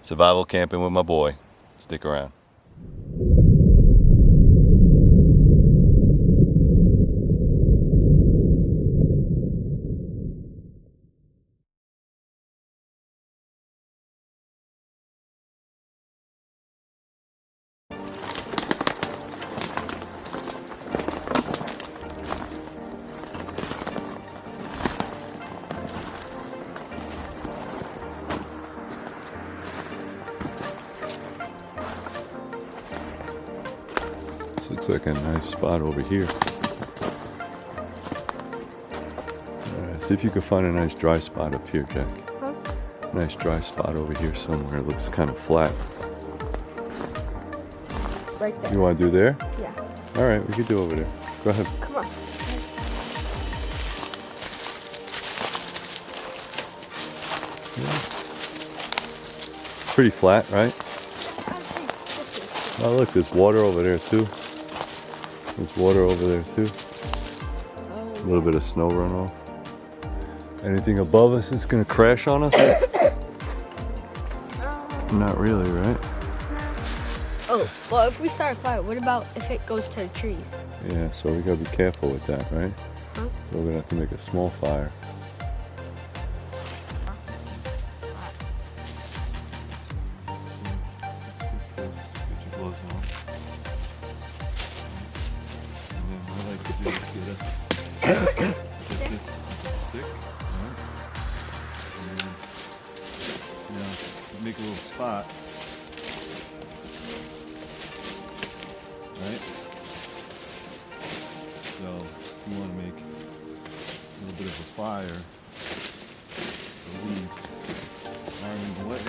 Survival camping with my boy. Stick around. This looks like a nice spot over here. See if you can find a nice dry spot up here, Jack. Huh? Nice dry spot over here somewhere. It looks kind of flat. Right there. You want to do there? Yeah. All right, we could do over there. Go ahead. Come on. Pretty flat, right? Oh, look, there's water over there too. There's water over there too. A little bit of snow runoff. Anything above us is gonna crash on us? Not really, right? Oh, well, if we start a fire, what about if it goes to the trees? Yeah, so we gotta be careful with that, right? Huh? So we're gonna have to make a small fire. Make a little spot, right? So you want to make a little bit of a fire. The leaves are in the way.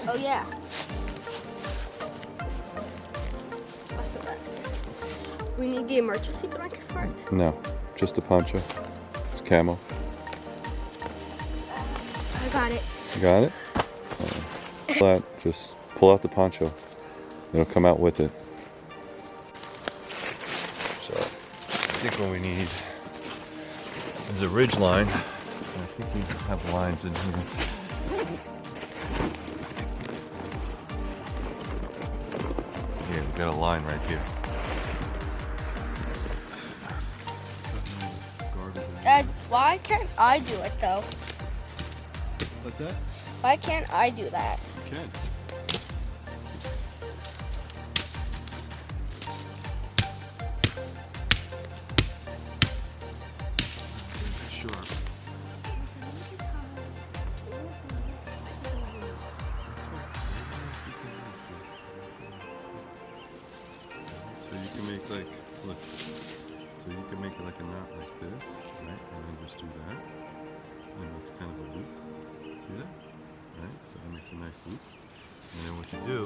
Oh, yeah. We need the emergency blanket for it? No, just a poncho. It's camo. I got it. You got it? Flat, just pull out the poncho. It'll come out with it. So, I think what we need is a ridge line. I think we have lines in here. Yeah, we've got a line right here. Dad, why can't I do it, though? What's that? Why can't I do that? You can. Sure. So you can make like, look, so you can make like a knot like this, right? And then just do that. And it's kind of a loop. See that? Right? So that makes a nice loop. And then what you do,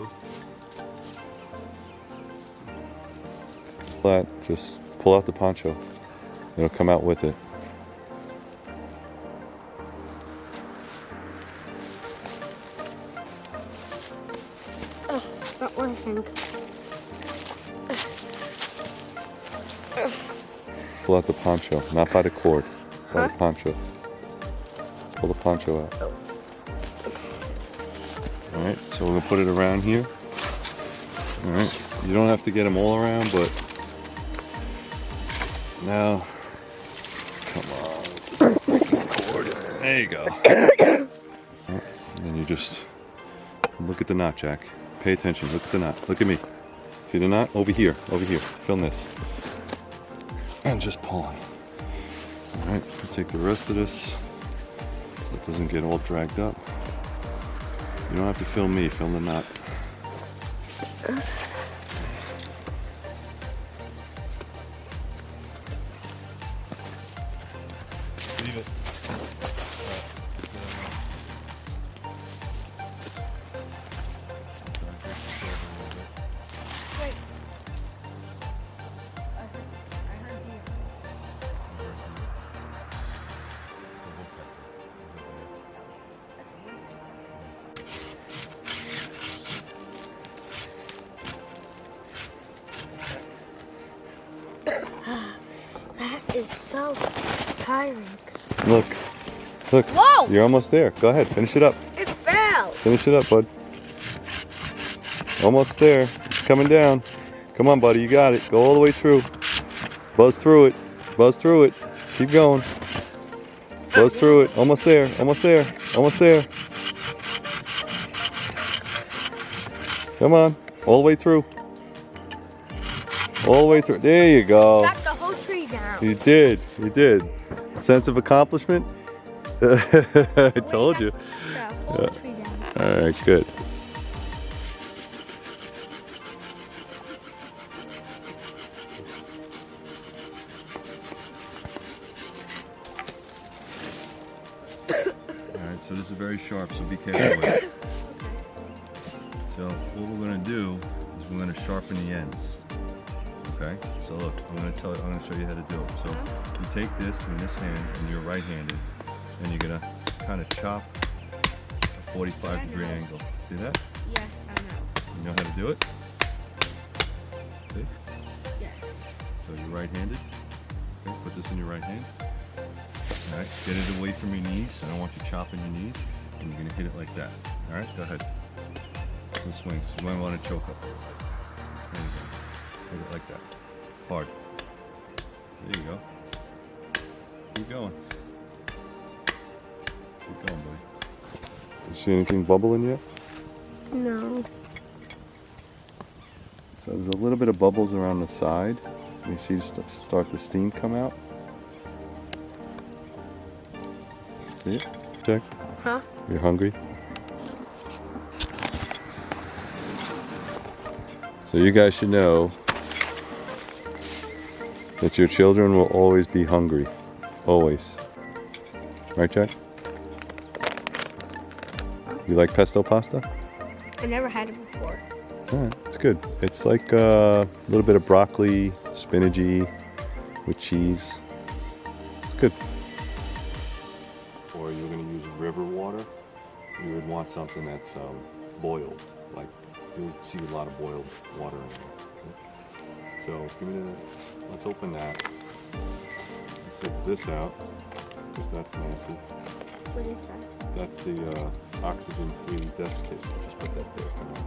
flat, just pull out the poncho. It'll come out with it. Oh, not working. Pull out the poncho, not by the cord, by the poncho. Pull the poncho out. Oh. Alright, so we're going to put it around here. Alright, you don't have to get them all around, but now, come on. There you go. And then you just look at the knot, Jack. Pay attention, look at the knot. Look at me. See the knot? Over here, over here. Film this. And just pull on. Alright, we'll take the rest of this so it doesn't get all dragged up. You don't have to film me, film the knot. Leave it. Wait. I heard is so tiring. Look. Look. Whoa! You're almost there. Go ahead. Finish it up. It fell. Finish it up, bud. Almost there. It's coming down. Come on, buddy. You got it. Go all the way through. Buzz through it. Buzz through it. Keep going. Buzz through it. Almost there. Almost there. Almost there. Come on. All the way through. All the way through. There you go. Got the whole tree down. You did. You did. Sense of accomplishment? I told you. The whole tree down. All right, good. All right, so this is very sharp, so be careful with it. So what we're gonna do is we're gonna sharpen the ends. Okay. So look, I'm gonna show you how to do it. So you take this in this hand, and you're right-handed, and you're gonna kind of chop a 45-degree angle. See that? Yes, I know. You know how to do it? See? Yes. So you're right-handed. Okay, put this in your right hand. All right, get it away from your knees. I don't want you chopping your knees. And you're gonna hit it like that. All right, go ahead. Some swings. You might want to choke up. There you go. Hit it like that. Hard. There you go. Keep going. Keep going, buddy. You see anything bubbling yet? No. So there's a little bit of bubbles around the side. You see start the steam come out. See it? Check. Huh? You're hungry? So you guys should know that your children will always be hungry. Always. Right, Jack? You like pesto pasta? I never had it before. Alright, it's good. It's like a little bit of broccoli, spinachy, with cheese. It's good. Or you're going to use river water, you would want something that's boiled. Like, you'll see a lot of boiled water in there. Okay? So, give me let's open that. Let's take this out, because that's nasty. What is that? That's the oxygen-free desiccant. Just put that there for now.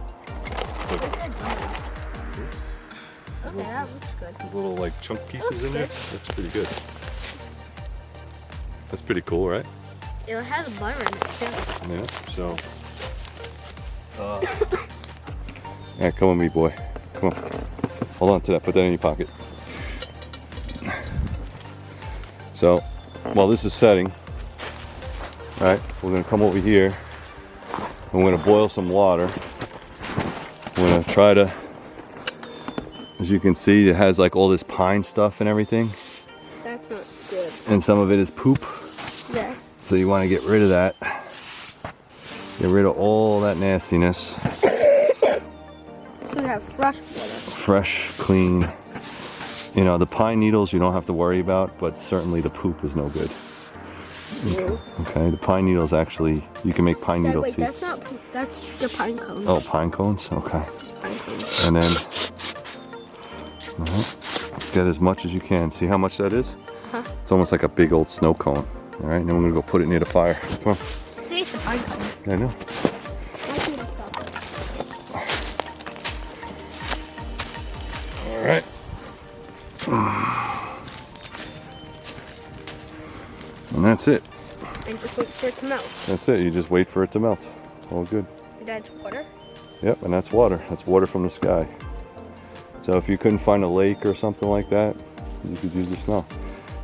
Look. Okay, that looks good. There's little like chunk pieces in there. Looks pretty good. That's pretty cool, right? It has butter in it too. Yeah. So. Yeah, come with me, boy. Come on. Hold on to that. Put that in your pocket. So, while this is setting, all right, we're gonna come over here. I'm gonna boil some water. I'm gonna try to. As you can see, it has like all this pine stuff and everything. That's not good. And some of it is poop. Yes. So you want to get rid of that. Get rid of all that nastiness. So we have fresh water. Fresh, clean. You know, the pine needles you don't have to worry about, but certainly the poop is no good. Okay, the pine needles actually, you can make pine needle Wait, tea. that's not poop. That's the pine cones. Oh, pine cones? Okay. Pine cones. And then, get as much as you can. See how much that is? Uh-huh. It's almost like a big old snow cone. All right, and then we're gonna go put it near the fire. Come on. See, it's a pine cone. I know. All right. And that's it. And just wait for it to melt. That's it. You just wait for it to melt. All good. And that's water. Yep, and that's water. That's water from the sky. So if you couldn't find a lake or something like that, you could use the snow.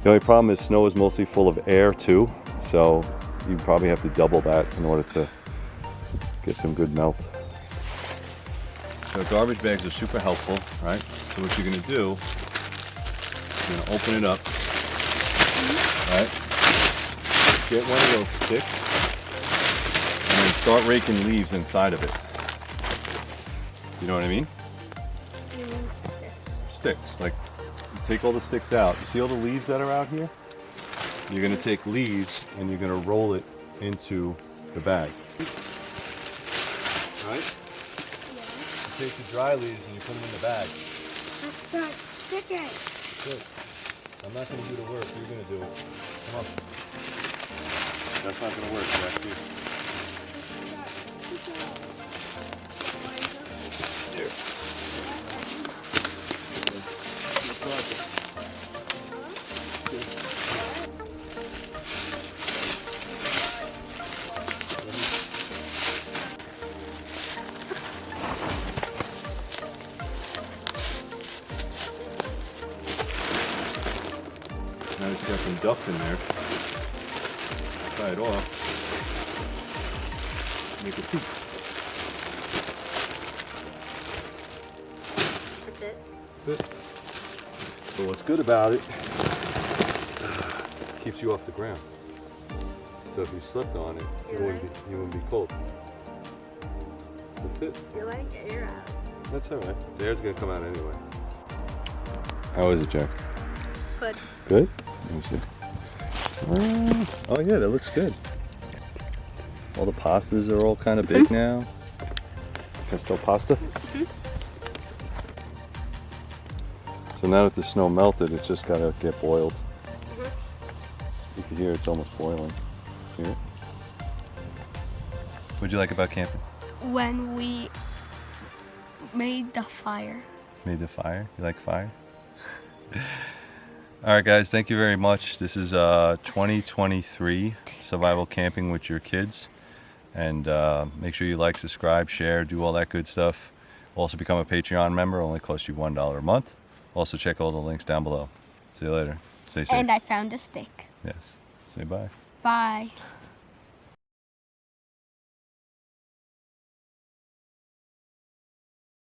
The only problem is snow is mostly full of air too, so you probably have to double that in order to get some good melt. So garbage bags are super helpful, right? So what you're gonna do, you're gonna open it up, right? Get one of those sticks, and then start raking leaves inside of it. You know what I mean? Sticks, like you take all the sticks out. You see all the leaves that are out here? You're gonna take leaves and you're gonna roll it into the bag. Right? You take the dry leaves and you put them in the bag. That's not sticky. Good. I'm not going to do the work. You're going to do it. Come on. That's not going to work, Jack. Here. Here. Now that you got some duff in there, try it off. Make it soup. That's it. Good. But what's good about it, keeps you off the ground. So if you slept on it, you wouldn't be cold. That's it. You're letting the air out. That's all right. The air's gonna come out anyway. How is it, Jack? Good. Good? Let me see. Oh yeah, that looks good. All the pastas are all kind of big now. Pesto pasta. So now that the snow melted, it's just gotta get boiled. You can hear it's almost boiling. Hear it? What'd you like about camping? When we made the fire. Made the fire? You like fire? Alright guys, thank you very much. This is 2023 survival camping with your kids. And make sure you like, subscribe, share, do all that good stuff. Also become a Patreon member, only costs you $1 a month. Also check all the links down below. See you later. Stay safe. And I found a stick. Yes. Say bye. Bye.